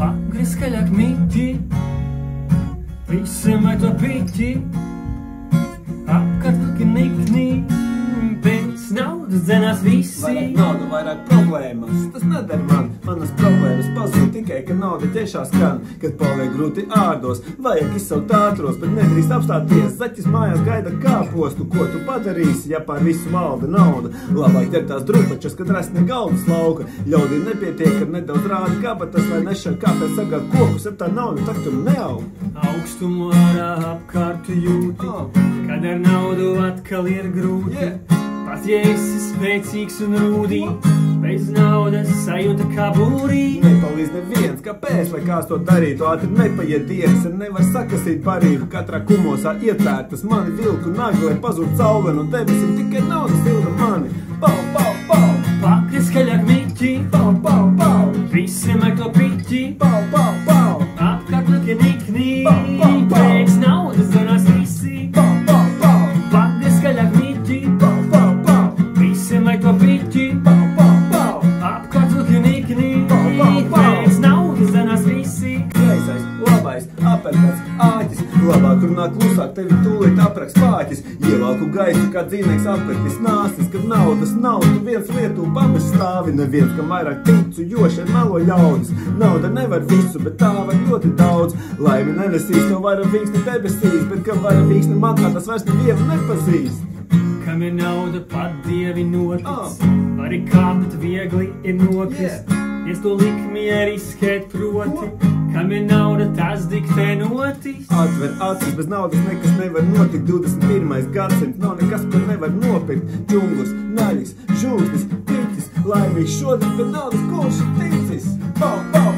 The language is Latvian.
Pagri skaļāk mīti, visiem vai to pīķi, apkārt vilki nikni, pēc naudas dzenās visi. Vairāk nauda, vairāk problēmas, tas neder man. Manas problēmas pazūd tikai, ka nauda ķešā skan. Kad paliek grūti ārdos, vajag izsaukt ātros, bet nedrīkst apstāties. Zaķis mājās gaida kāpostu, ko tu padarīsi, ja pār visu valda nauda. Labāk ķer tās drupačas, kad resni galdas lauka. Ļaudīm nepietiek, ar nedaudz rādi kabatas, lai nešķir kāpēc sagāt kokus, ar tā naudu tak tur neaug. Augstumu ārā apkārtu jūti, kad ar naudu atkal ir grūti. Pat ja esi spēcīgs un rūdī, bez naudas sajūta kā būrī. Nepalīdz neviens, kāpēc, lai kāds to darītu, ātri nepaiet dienas, un nevar sakastīt parību. Katrā kumosā ietērtas mani vilku nagi, lai pazūd caurvien, un debesim tikai naudas vilda mani. Pau, pau, pau! Pagri skaļāk mīķi, Pau, pau, pau! visiem ar to pīķi, Pau, pau, pau! apkārt vilki nikni, Pau, pau, pau! pēc naudas dzenās visi. Pau, pau, pau! Pagri skaļāk mīķi, Pau, pau, pau! visiem ar to pīķi, Pau, pau, pau! apkārt vilki nikni, Pau, pau, pau! pēc naudas dzenās visi. Kreisais, labais, aperkats, āķis. Labāk runā klusāk, tevi tūlīt apraks pāķis. Ievalku gaisu, kā dzīvnieks apvertis nāstis. Kad naudas nav, tu viens lietu pamest stāvi. Neviens, kam vairāk ticu, jo šeit melo ļaudis. Nauda nevar visu, bet tā var ļoti daudz. Laimi nenesīs, to vara vīksni debesīs, bet kam vara vīksni makā, tas vairs nevienu nepazīst. Kam ir nauda, pat dievi notic, vari kāpt viegli ir nokrist. Es to likmi arī skēt proti, kam ir nauda, tas diktē notis. Atver acis, bez naudas nekas nevar notikt. 21. gadsimts nav nekas, ko nevar nopirkt. Džungurs, naļis, žūsnis, piķis, laimīgs šodien, bet naudas kurš ir ticis. Pau, pau!